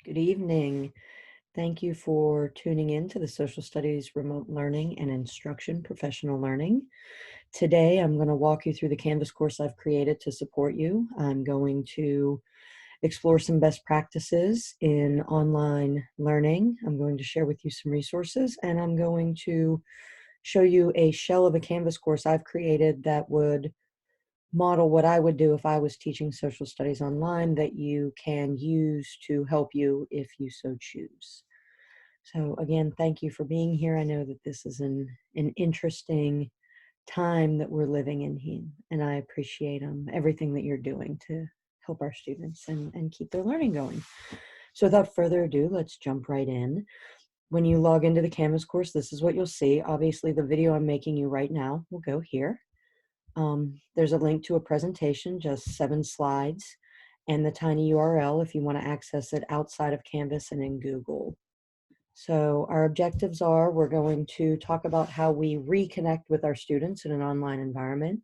Good evening. Thank you for tuning in to the Social Studies Remote Learning and Instruction Professional Learning. Today, I'm going to walk you through the Canvas course I've created to support you. I'm going to explore some best practices in online learning. I'm going to share with you some resources, and I'm going to show you a shell of a Canvas course I've created that would model what I would do if I was teaching social studies online that you can use to help you if you so choose. So again, thank you for being here. I know that this is an interesting time that we're living in here, and I appreciate everything that you're doing to help our students and keep their learning going. So without further ado, let's jump right in. When you log into the Canvas course, this is what you'll see. Obviously, the video I'm making you right now will go here. There's a link to a presentation, just 7 slides, and the tiny URL if you want to access it outside of Canvas and in Google. So our objectives are, we're going to talk about how we reconnect with our students in an online environment.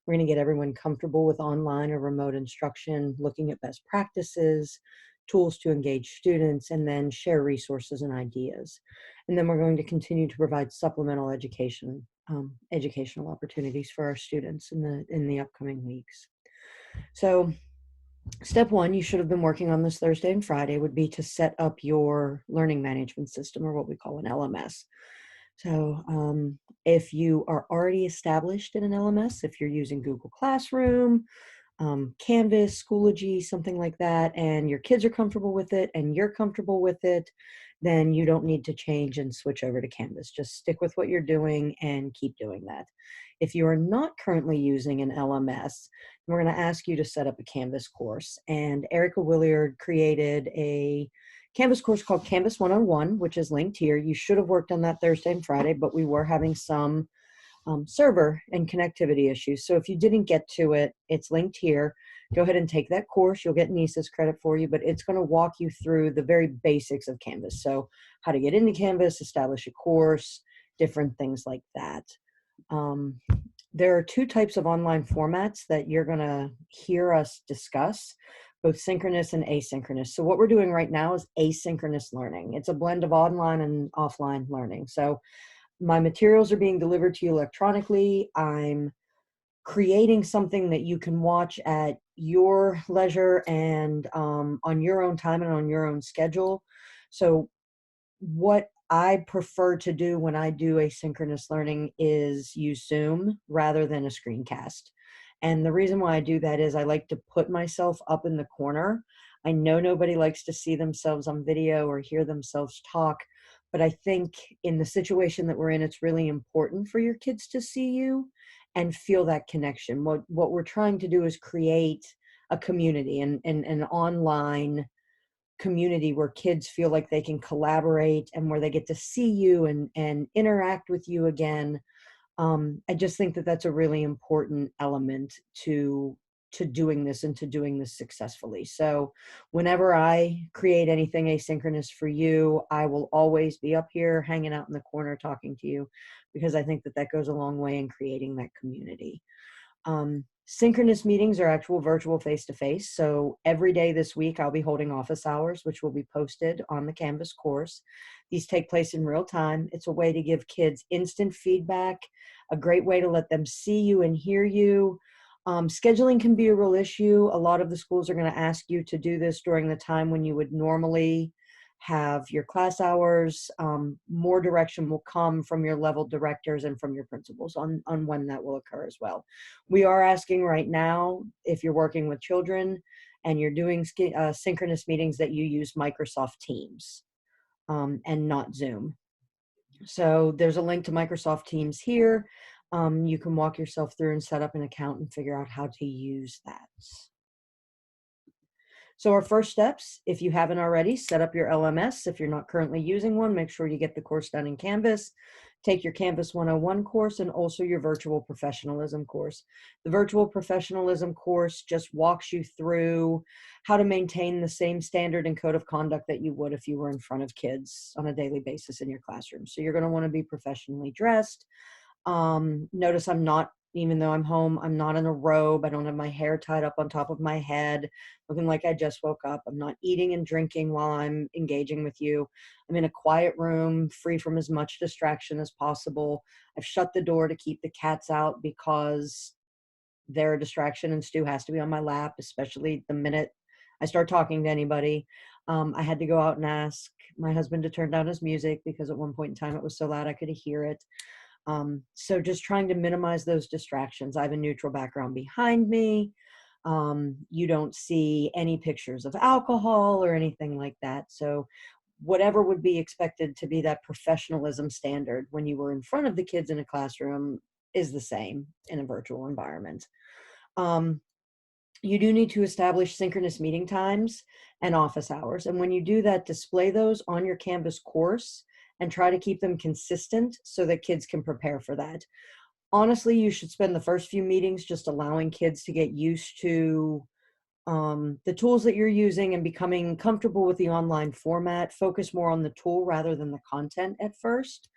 We're going to get everyone comfortable with online or remote instruction, looking at best practices, tools to engage students, and then share resources and ideas. And then we're going to continue to provide supplemental educational opportunities for our students in the upcoming weeks. So step one, you should have been working on this Thursday and Friday, would be to set up your learning management system, or what we call an LMS. So if you are already established in an LMS, if you're using Google Classroom, Canvas, Schoology, something like that, and your kids are comfortable with it and you're comfortable with it, then you don't need to change and switch over to Canvas. Just stick with what you're doing and keep doing that. If you are not currently using an LMS, we're going to ask you to set up a Canvas course. And Erica Williard created a Canvas course called Canvas 101, which is linked here. You should have worked on that Thursday and Friday, but we were having some server and connectivity issues. So if you didn't get to it, it's linked here. Go ahead and take that course. You'll get NISA's credit for you, but it's going to walk you through the very basics of Canvas. So how to get into Canvas, establish a course, different things like that. There are 2 types of online formats that you're going to hear us discuss, both synchronous and asynchronous. So what we're doing right now is asynchronous learning. It's a blend of online and offline learning. So my materials are being delivered to you electronically. I'm creating something that you can watch at your leisure and on your own time and on your own schedule. So what I prefer to do when I do asynchronous learning is use Zoom rather than a screencast. And the reason why I do that is I like to put myself up in the corner. I know nobody likes to see themselves on video or hear themselves talk, but I think in the situation that we're in, it's really important for your kids to see you and feel that connection. What we're trying to do is create a community and an online community where kids feel like they can collaborate and where they get to see you and interact with you again. I just think that that's a really important element to doing this and to doing this successfully. So whenever I create anything asynchronous for you, I will always be up here hanging out in the corner talking to you, because I think that that goes a long way in creating that community. Synchronous meetings are actual virtual face-to-face. So every day this week, I'll be holding office hours, which will be posted on the Canvas course. These take place in real time. It's a way to give kids instant feedback, a great way to let them see you and hear you. Scheduling can be a real issue. A lot of the schools are going to ask you to do this during the time when you would normally have your class hours. More direction will come from your level directors and from your principals on when that will occur as well. We are asking right now, if you're working with children and you're doing synchronous meetings, that you use Microsoft Teams and not Zoom. So there's a link to Microsoft Teams here. You can walk yourself through and set up an account and figure out how to use that. So our first steps, if you haven't already, set up your LMS. If you're not currently using one, make sure you get the course done in Canvas. Take your Canvas 101 course and also your virtual professionalism course. The virtual professionalism course just walks you through how to maintain the same standard and code of conduct that you would if you were in front of kids on a daily basis in your classroom. So you're going to want to be professionally dressed. Notice I'm not Even though I'm home, I'm not in a robe. I don't have my hair tied up on top of my head, looking like I just woke up. I'm not eating and drinking while I'm engaging with you. I'm in a quiet room, free from as much distraction as possible. I've shut the door to keep the cats out because they're a distraction, and Stu has to be on my lap, especially the minute I start talking to anybody. I had to go out and ask my husband to turn down his music because at one point in time it was so loud I could hear it. So just trying to minimize those distractions. I have a neutral background behind me. You don't see any pictures of alcohol or anything like that. So whatever would be expected to be that professionalism standard when you were in front of the kids in a classroom is the same in a virtual environment. Um, you do need to establish synchronous meeting times and office hours. And when you do that, display those on your Canvas course and try to keep them consistent so that kids can prepare for that. Honestly, you should spend the first few meetings just allowing kids to get used to the tools that you're using and becoming comfortable with the online format. Focus more on the tool rather than the content at first.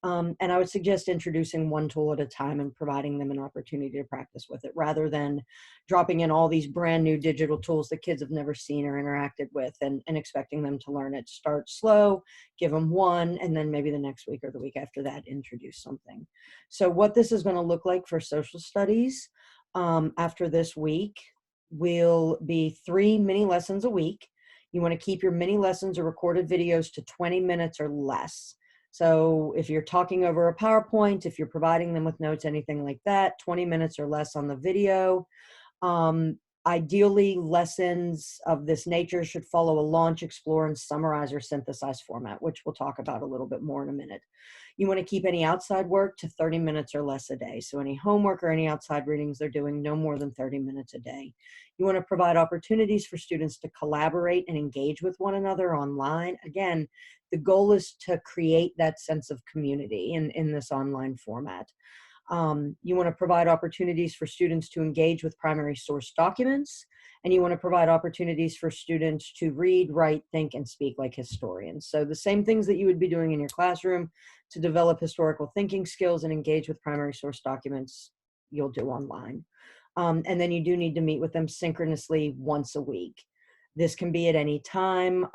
And I would suggest introducing one tool at a time and providing them an opportunity to practice with it rather than dropping in all these brand new digital tools that kids have never seen or interacted with and expecting them to learn it. Start slow, give them one, and then maybe the next week or the week after that, introduce something. So what this is going to look like for social studies after this week will be 3 mini lessons a week. You want to keep your mini lessons or recorded videos to 20 minutes or less. So if you're talking over a PowerPoint, if you're providing them with notes, anything like that, 20 minutes or less on the video. Ideally, lessons of this nature should follow a launch, explore, and summarize or synthesize format, which we'll talk about a little bit more in a minute. You want to keep any outside work to 30 minutes or less a day. So any homework or any outside readings they're doing, no more than 30 minutes a day. You want to provide opportunities for students to collaborate and engage with one another online. Again, the goal is to create that sense of community in this online format. You want to provide opportunities for students to engage with primary source documents, and you want to provide opportunities for students to read, write, think, and speak like historians. So the same things that you would be doing in your classroom to develop historical thinking skills and engage with primary source documents, you'll do online. And then you do need to meet with them synchronously once a week. This can be at any time.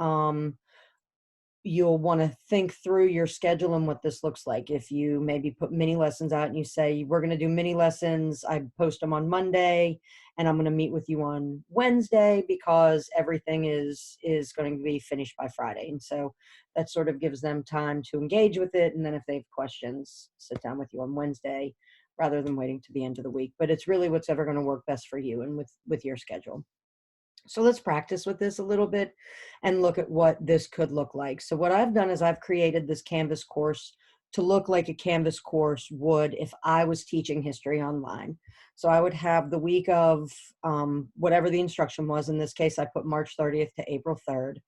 You'll want to think through your schedule and what this looks like. If you maybe put mini lessons out and you say, we're going to do mini lessons, I post them on Monday and I'm going to meet with you on Wednesday because everything is going to be finished by Friday. And so that sort of gives them time to engage with it. And then if they have questions, sit down with you on Wednesday rather than waiting to the end of the week. But it's really what's ever going to work best for you and with your schedule. So let's practice with this a little bit and look at what this could look like. So what I've done is I've created this Canvas course to look like a Canvas course would if I was teaching history online. So I would have the week of whatever the instruction was. In this case, I put March 30th to April 3rd.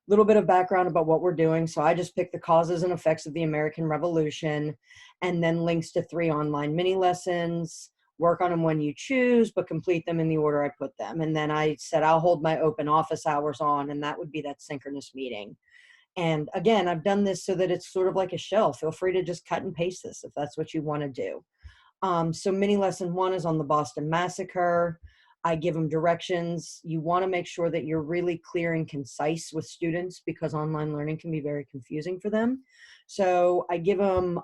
Little bit of background about what we're doing. So I just picked the causes and effects of the American Revolution and then links to 3 online mini lessons. Work on them when you choose, but complete them in the order I put them. And then I said, I'll hold my open office hours on, and that would be that synchronous meeting. And again, I've done this so that it's sort of like a shell. Feel free to just cut and paste this if that's what you want to do. So mini lesson 1 is on the Boston Massacre. I give them directions. You want to make sure that you're really clear and concise with students because online learning can be very confusing for them. So I give them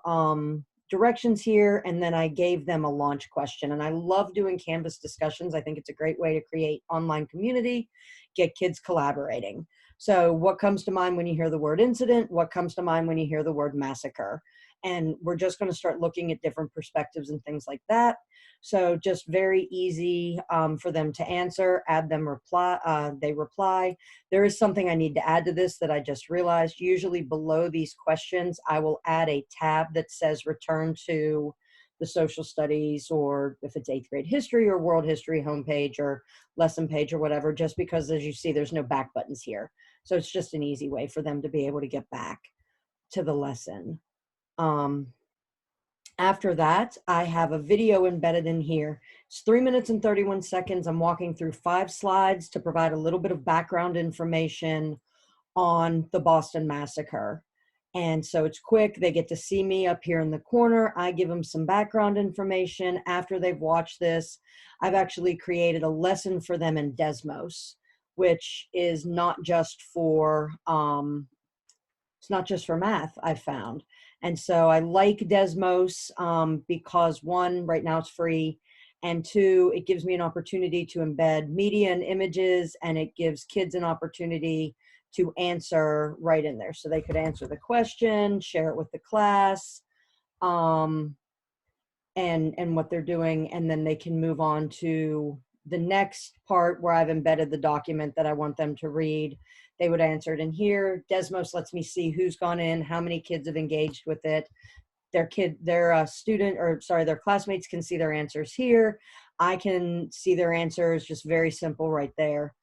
directions here, and then I gave them a launch question. And I love doing Canvas discussions. I think it's a great way to create online community, get kids collaborating. So what comes to mind when you hear the word incident? What comes to mind when you hear the word massacre? And we're just going to start looking at different perspectives and things like that. So just very easy for them to answer, they reply. There is something I need to add to this that I just realized. Usually below these questions, I will add a tab that says return to the social studies, or if it's 8th grade history or world history homepage or lesson page or whatever, just because as you see, there's no back buttons here. So it's just an easy way for them to be able to get back to the lesson. After that, I have a video embedded in here. It's 3 minutes and 31 seconds. I'm walking through 5 slides to provide a little bit of background information on the Boston Massacre. And so it's quick. They get to see me up here in the corner. I give them some background information after they've watched this. I've actually created a lesson for them in Desmos, which is not just for it's not just for math, I've found. And so I like Desmos because one, right now it's free, and two, it gives me an opportunity to embed media and images, and it gives kids an opportunity to answer right in there. So they could answer the question, share it with the class, um, and what they're doing, and then they can move on to the next part where I've embedded the document that I want them to read. They would answer it in here. Desmos lets me see who's gone in, how many kids have engaged with it. Their student, or sorry, their classmates can see their answers here. I can see their answers, just very simple right there.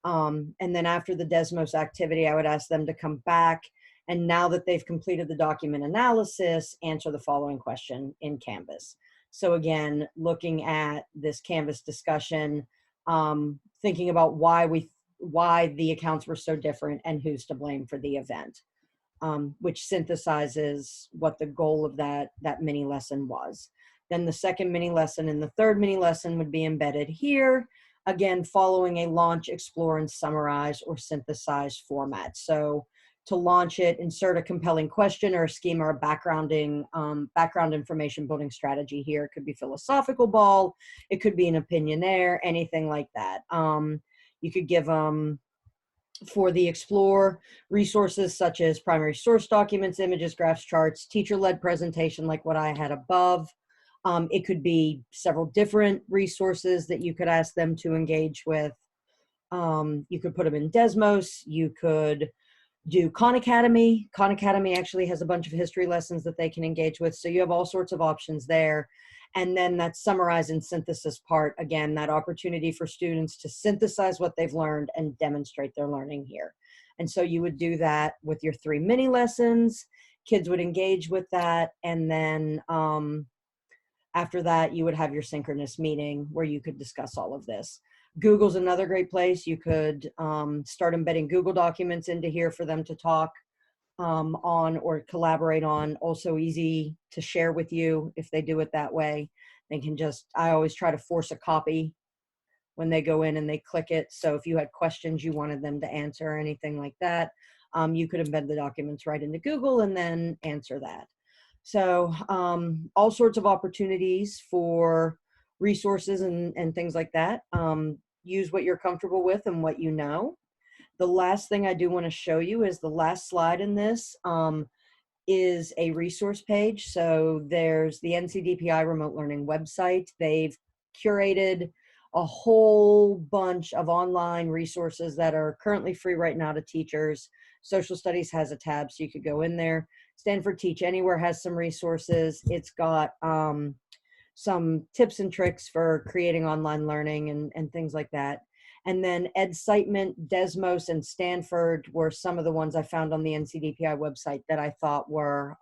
And then after the Desmos activity, I would ask them to come back. And now that they've completed the document analysis, answer the following question in Canvas. So again, looking at this Canvas discussion, thinking about why the accounts were so different and who's to blame for the event, which synthesizes what the goal of that mini lesson was. Then the second mini lesson and the third mini lesson would be embedded here, again, following a launch, explore, and summarize or synthesize format. So to launch it, insert a compelling question or a schema or background information building strategy here. It could be philosophical ball, it could be an opinionaire, anything like that. You could give them, for the explore, resources such as primary source documents, images, graphs, charts, teacher-led presentation like what I had above. It could be several different resources that you could ask them to engage with. You could put them in Desmos. You could do Khan Academy. Khan Academy actually has a bunch of history lessons that they can engage with. So you have all sorts of options there. And then that summarize and synthesis part, again, that opportunity for students to synthesize what they've learned and demonstrate their learning here. And so you would do that with your 3 mini lessons. Kids would engage with that. And then after that, you would have your synchronous meeting where you could discuss all of this. Google's another great place. You could start embedding Google documents into here for them to talk on or collaborate on. Also easy to share with you if they do it that way. They can just, I always try to force a copy when they go in and they click it. So if you had questions you wanted them to answer or anything like that, you could embed the documents right into Google and then answer that. So all sorts of opportunities for resources and things like that. Use what you're comfortable with and what you know. The last thing I do want to show you is the last slide in this is a resource page. So there's the NCDPI remote learning website. They've curated a whole bunch of online resources that are currently free right now to teachers. Social Studies has a tab, so you could go in there. Stanford Teach Anywhere has some resources. It's got some tips and tricks for creating online learning and things like that. And then Edcitement, Desmos, and Stanford were some of the ones I found on the NCDPI website that I thought were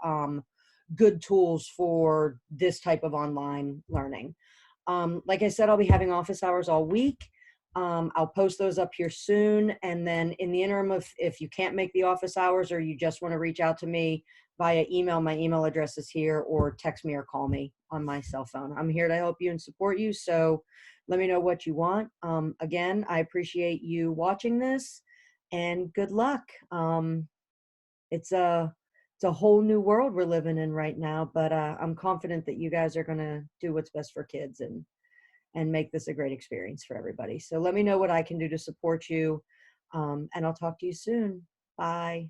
good tools for this type of online learning. Like I said, I'll be having office hours all week. I'll post those up here soon. And then in the interim, if you can't make the office hours or you just want to reach out to me via email, my email address is here, or text me or call me on my cell phone. I'm here to help you and support you. So let me know what you want. Again, I appreciate you watching this and good luck. It's a whole new world we're living in right now, but I'm confident that you guys are going to do what's best for kids and make this a great experience for everybody. So let me know what I can do to support you, and I'll talk to you soon. Bye.